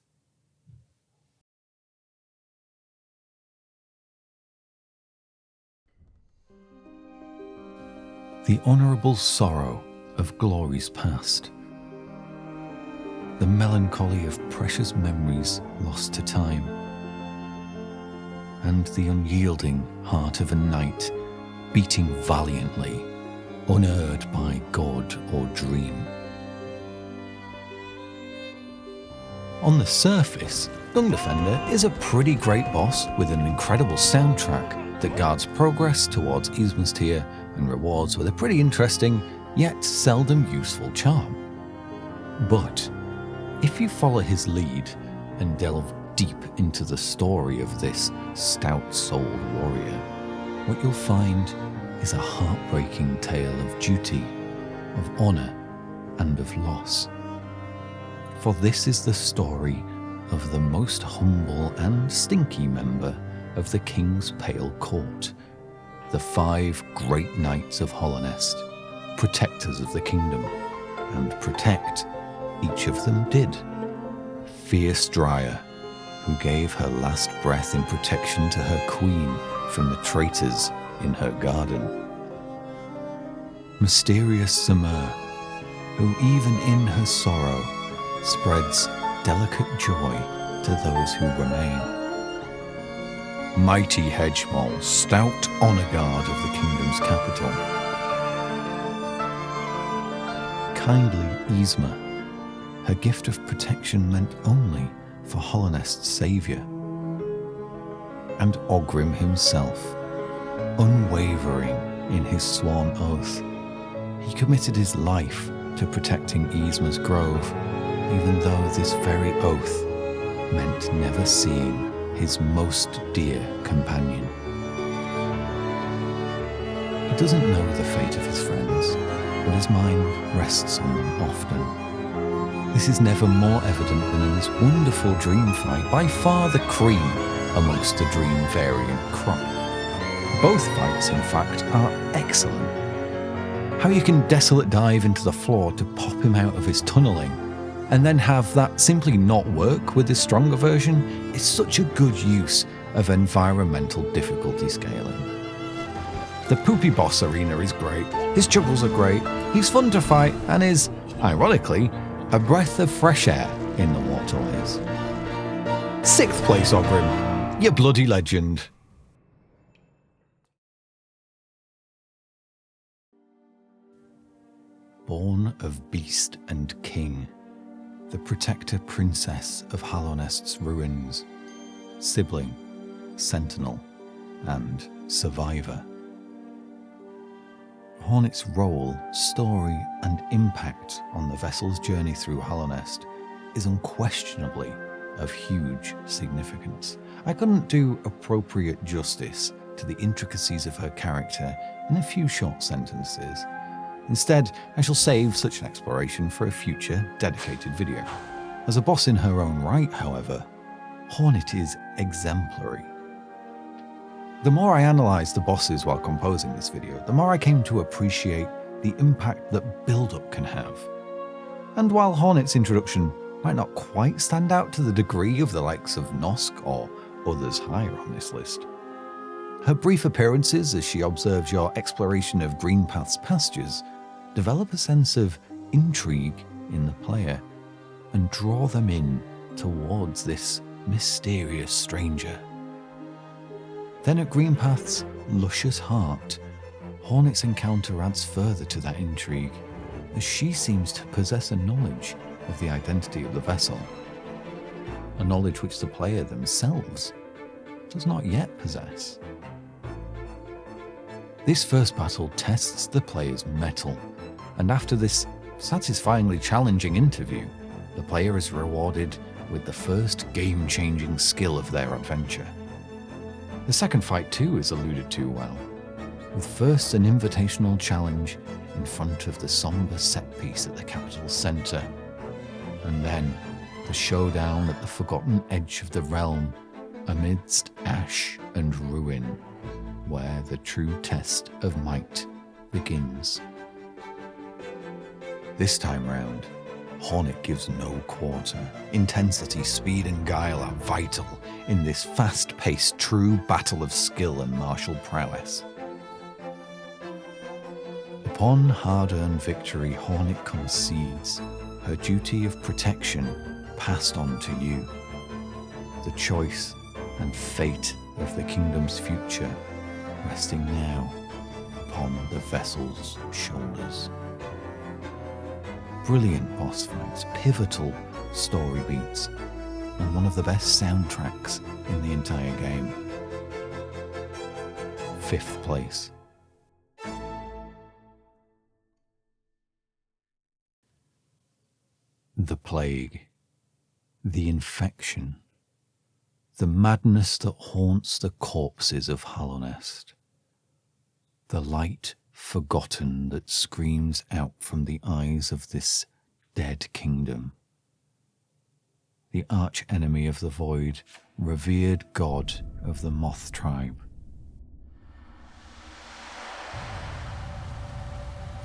The honourable sorrow of glories past. The melancholy of precious memories lost to time. And the unyielding heart of a knight beating valiantly, unerred by god or dream. On the surface, Dung Defender is a pretty great boss with an incredible soundtrack that guards progress towards Yzma's Tear and rewards with a pretty interesting, yet seldom useful charm. But if you follow his lead and delve deep into the story of this stout-souled warrior, what you'll find is a heartbreaking tale of duty, of honour, and of loss. For this is the story of the most humble and stinky member of the King's Pale Court, the 5 great knights of Hallownest, protectors of the kingdom, and protect each of them did. Fierce Dryar, who gave her last breath in protection to her queen from the traitors in her garden. Mysterious Samur, who even in her sorrow spreads delicate joy to those who remain. Mighty Hedgemol, stout honour guard of the kingdom's capital. Kindly Yzma, her gift of protection meant only for Hallownest's saviour. And Ogrim himself, unwavering in his sworn oath, he committed his life to protecting Yzma's Grove, even though this very oath meant never seeing his most dear companion. He doesn't know the fate of his friends, but his mind rests on them often. This is never more evident than in this wonderful dream fight, by far the cream amongst the dream variant crop. Both fights, in fact, are excellent. How you can desolate dive into the floor to pop him out of his tunneling, and then have that simply not work with the stronger version is such a good use of environmental difficulty scaling. The Poopy Boss arena is great, his chuckles are great, he's fun to fight, and is, ironically, a breath of fresh air in the waterways. 6th place, Ogrim, you bloody legend. Born of beast and king, the protector princess of Hallownest's ruins, sibling, sentinel, and survivor. Hornet's role, story, and impact on the vessel's journey through Hallownest is unquestionably of huge significance. I couldn't do appropriate justice to the intricacies of her character in a few short sentences. Instead, I shall save such an exploration for a future, dedicated video. As a boss in her own right, however, Hornet is exemplary. The more I analysed the bosses while composing this video, the more I came to appreciate the impact that build-up can have. And while Hornet's introduction might not quite stand out to the degree of the likes of Nosk or others higher on this list, Her brief appearances as she observes your exploration of Greenpath's pastures develop a sense of intrigue in the player and draw them in towards this mysterious stranger. Then at Greenpath's luscious heart, Hornet's encounter adds further to that intrigue, as she seems to possess a knowledge of the identity of the vessel, a knowledge which the player themselves does not yet possess. This first battle tests the player's mettle, and after this satisfyingly challenging interview, the player is rewarded with the first game-changing skill of their adventure. The second fight too is alluded to well, with first an invitational challenge in front of the somber set piece at the capital's centre, and then the showdown at the forgotten edge of the realm amidst ash and ruin, where the true test of might begins. This time round, Hornet gives no quarter. Intensity, speed and guile are vital in this fast-paced true battle of skill and martial prowess. Upon hard-earned victory, Hornet concedes, her duty of protection passed on to you. The choice and fate of the kingdom's future resting now upon the vessel's shoulders. Brilliant boss fights, pivotal story beats, and one of the best soundtracks in the entire game. 5th place. The plague, the infection, the madness that haunts the corpses of Hallownest, the light forgotten that screams out from the eyes of this dead kingdom. The arch-enemy of the void, revered god of the Moth tribe.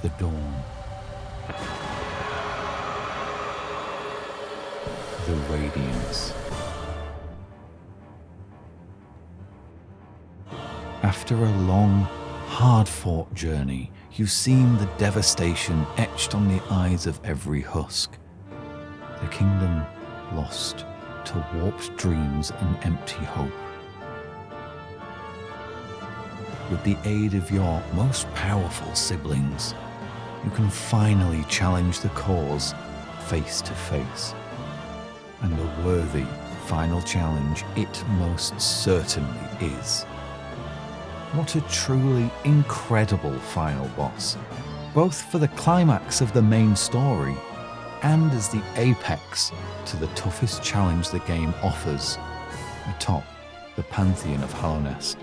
The dawn. The radiance. After a long, hard-fought journey, you've seen the devastation etched on the eyes of every husk. The kingdom lost to warped dreams and empty hope. With the aid of your most powerful siblings, you can finally challenge the cause face to face. And a worthy final challenge it most certainly is. What a truly incredible final boss, both for the climax of the main story and as the apex to the toughest challenge the game offers atop the pantheon of Hallownest.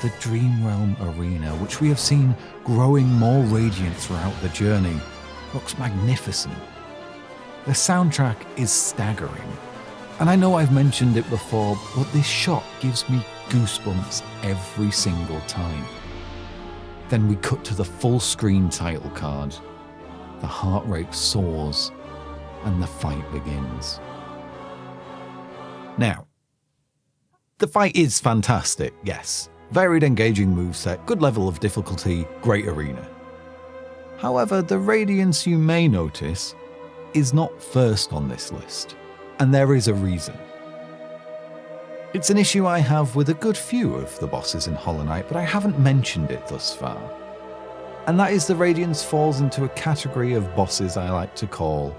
The Dream Realm arena, which we have seen growing more radiant throughout the journey, looks magnificent. The soundtrack is staggering, and I know I've mentioned it before, but this shot gives me goosebumps every single time. Then we cut to the full screen title card, the heart rate soars, and the fight begins. Now, the fight is fantastic, yes. Varied engaging moveset, good level of difficulty, great arena. However, the radiance you may notice is not first on this list, and there is a reason. It's an issue I have with a good few of the bosses in Hollow Knight, but I haven't mentioned it thus far. And that is the radiance falls into a category of bosses I like to call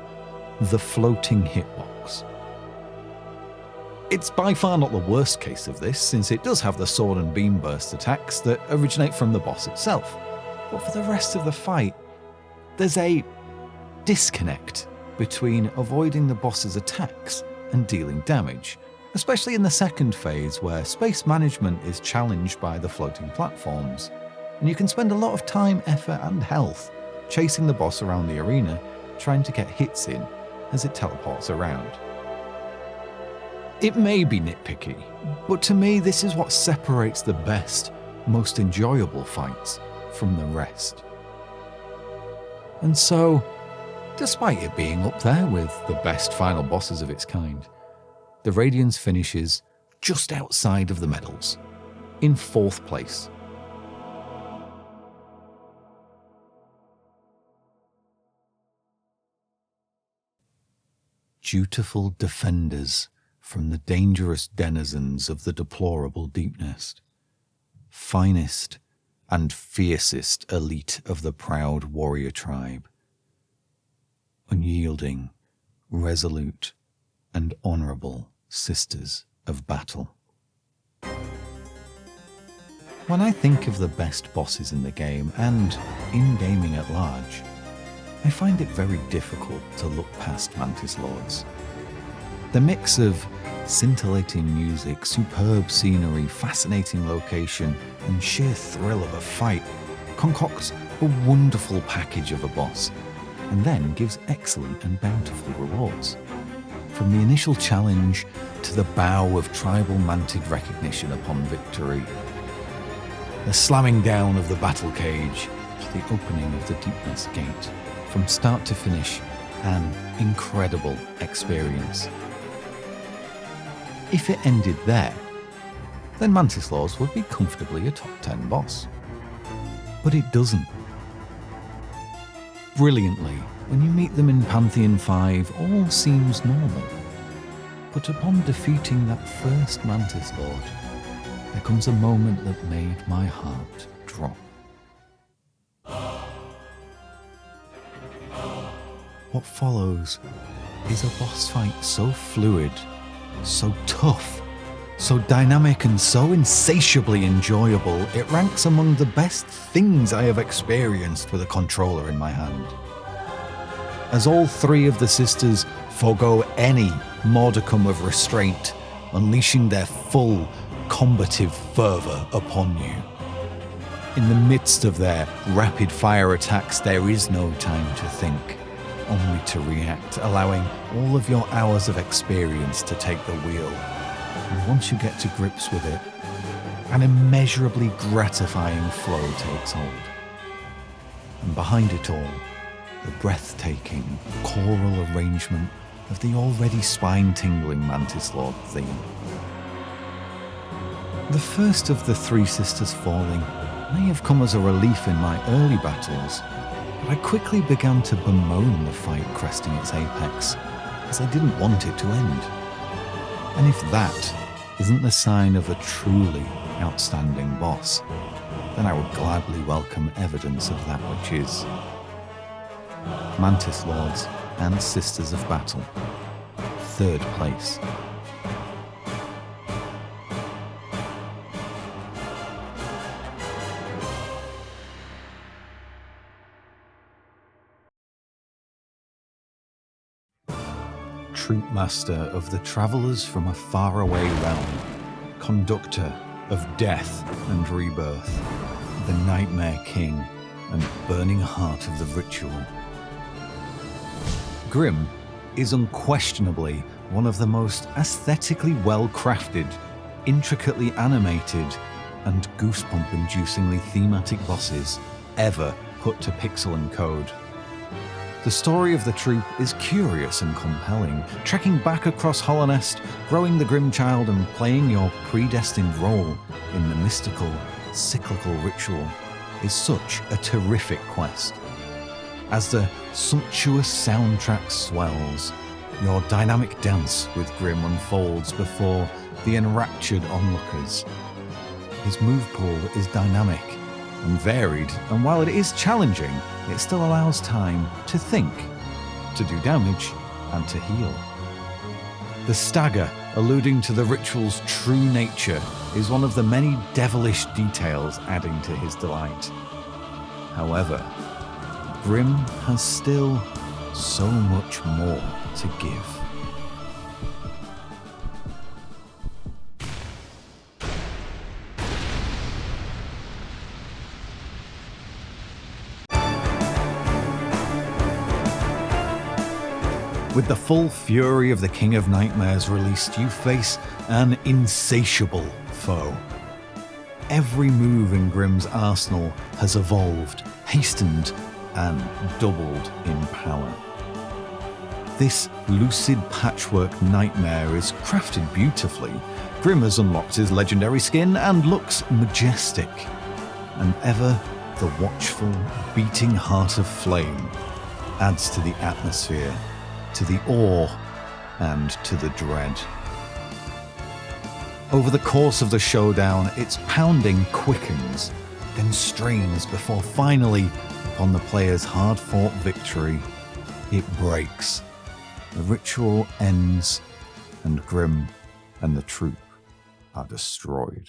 the floating hitbox. It's by far not the worst case of this, since it does have the sword and beam burst attacks that originate from the boss itself. But for the rest of the fight, there's a disconnect between avoiding the boss's attacks and dealing damage, especially in the second phase where space management is challenged by the floating platforms, and you can spend a lot of time, effort and health chasing the boss around the arena, trying to get hits in as it teleports around. It may be nitpicky, but to me this is what separates the best, most enjoyable fights from the rest. And so, despite it being up there with the best final bosses of its kind, the Radiance finishes just outside of the medals, in 4th place. Dutiful defenders from the dangerous denizens of the deplorable deepness, finest and fiercest elite of the proud warrior tribe, unyielding, resolute, and honourable sisters of battle. When I think of the best bosses in the game, and in gaming at large, I find it very difficult to look past Mantis Lords. The mix of scintillating music, superb scenery, fascinating location, and sheer thrill of a fight concocts a wonderful package of a boss, and then gives excellent and bountiful rewards. From the initial challenge to the bow of tribal mantid recognition upon victory, the slamming down of the battle cage to the opening of the Deepness Gate, from start to finish, an incredible experience. If it ended there, then Mantis Lords would be comfortably a top 10 boss. But it doesn't. Brilliantly, when you meet them in Pantheon 5, all seems normal. But upon defeating that first Mantis Lord, there comes a moment that made my heart drop. What follows is a boss fight so fluid, so tough, so dynamic, and so insatiably enjoyable, it ranks among the best things I have experienced with a controller in my hand. As all 3 of the sisters forego any modicum of restraint, unleashing their full combative fervour upon you. In the midst of their rapid-fire attacks, there is no time to think, only to react, allowing all of your hours of experience to take the wheel. And once you get to grips with it, an immeasurably gratifying flow takes hold. And behind it all, the breathtaking choral arrangement of the already spine-tingling Mantis Lord theme. The first of the 3 sisters falling may have come as a relief in my early battles, but I quickly began to bemoan the fight cresting its apex, as I didn't want it to end. And if that isn't the sign of a truly outstanding boss, then I would gladly welcome evidence of that which is. Mantis Lords and Sisters of Battle, 3rd place. Troopmaster of the travellers from a faraway realm, conductor of death and rebirth, the Nightmare King and burning heart of the ritual. Grim is unquestionably one of the most aesthetically well-crafted, intricately animated, and goosebump-inducingly thematic bosses ever put to pixel and code. The story of the troop is curious and compelling, trekking back across Hallownest, growing the Grim Child and playing your predestined role in the mystical, cyclical ritual is such a terrific quest. As the sumptuous soundtrack swells, your dynamic dance with Grim unfolds before the enraptured onlookers. His move pool is dynamic and varied, and while it is challenging, it still allows time to think, to do damage, and to heal. The stagger, alluding to the ritual's true nature, is one of the many devilish details adding to his delight. However, Grim has still so much more to give. With the full fury of the King of Nightmares released, you face an insatiable foe. Every move in Grim's arsenal has evolved, hastened, and doubled in power. This lucid patchwork nightmare is crafted beautifully, Grim has unlocked his legendary skin and looks majestic. And ever the watchful, beating heart of flame adds to the atmosphere, to the awe, and to the dread. Over the course of the showdown, its pounding quickens, then strains before finally, upon the player's hard-fought victory, it breaks. The ritual ends, and Grim and the troop are destroyed.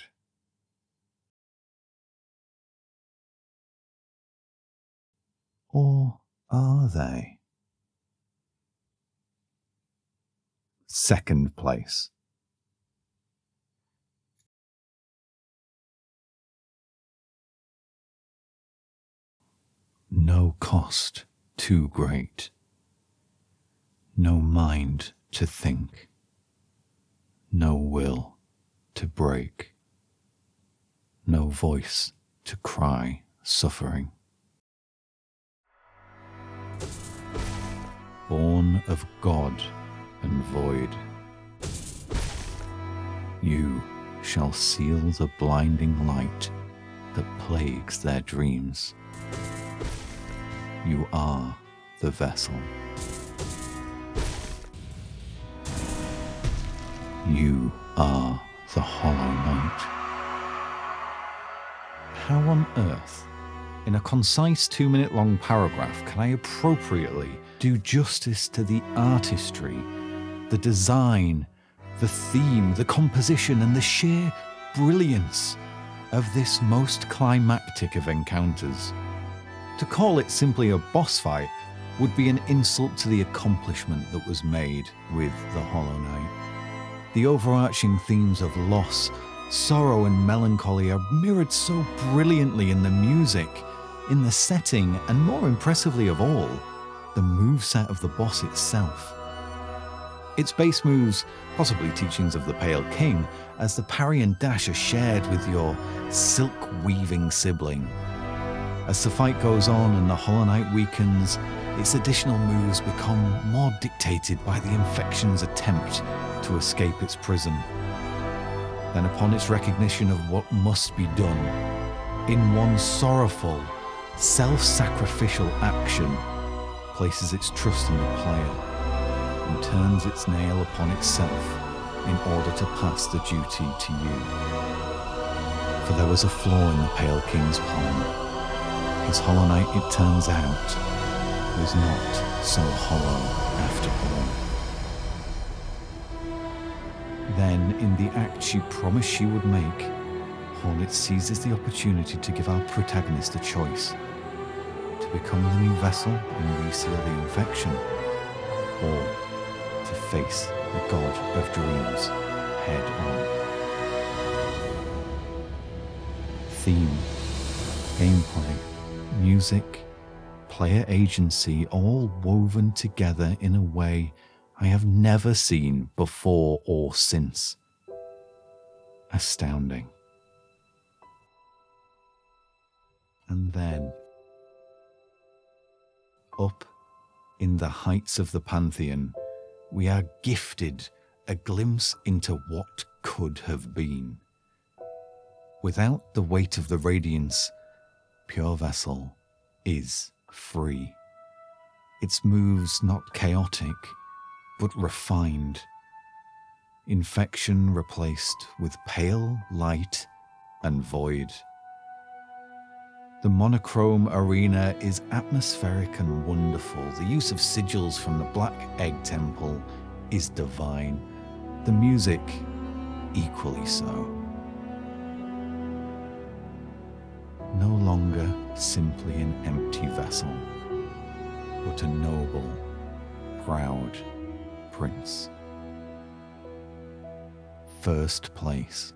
Or are they? Second place. No cost too great. No mind to think. No will to break. No voice to cry suffering. Born of God and void, you shall seal the blinding light that plagues their dreams. You are the vessel. You are the Hollow Knight. How on earth, in a concise 2-minute long paragraph, can I appropriately do justice to the artistry, the design, the theme, the composition, and the sheer brilliance of this most climactic of encounters? To call it simply a boss fight would be an insult to the accomplishment that was made with the Hollow Knight. The overarching themes of loss, sorrow, and melancholy are mirrored so brilliantly in the music, in the setting, and more impressively of all, the moveset of the boss itself. Its base moves, possibly teachings of the Pale King, as the parry and dash are shared with your silk-weaving sibling. As the fight goes on and the Hollow Knight weakens, its additional moves become more dictated by the infection's attempt to escape its prison. Then upon its recognition of what must be done, in one sorrowful, self-sacrificial action, places its trust in the player and turns its nail upon itself in order to pass the duty to you. For there was a flaw in the Pale King's plan. His Hollow Knight, it turns out, was not so hollow after all. Then, in the act she promised she would make, Hornet seizes the opportunity to give our protagonist a choice: to become the new vessel and reseal the infection, or to face the god of dreams head on. Theme, gameplay, music, player agency, all woven together in a way I have never seen before or since. Astounding. And then, up in the heights of the Pantheon, we are gifted a glimpse into what could have been. Without the weight of the Radiance, Pure Vessel is free. Its moves not chaotic, but refined. Infection replaced with pale light and void. The monochrome arena is atmospheric and wonderful. The use of sigils from the Black Egg Temple is divine. The music, equally so. No longer simply an empty vessel, but a noble, proud prince. First place.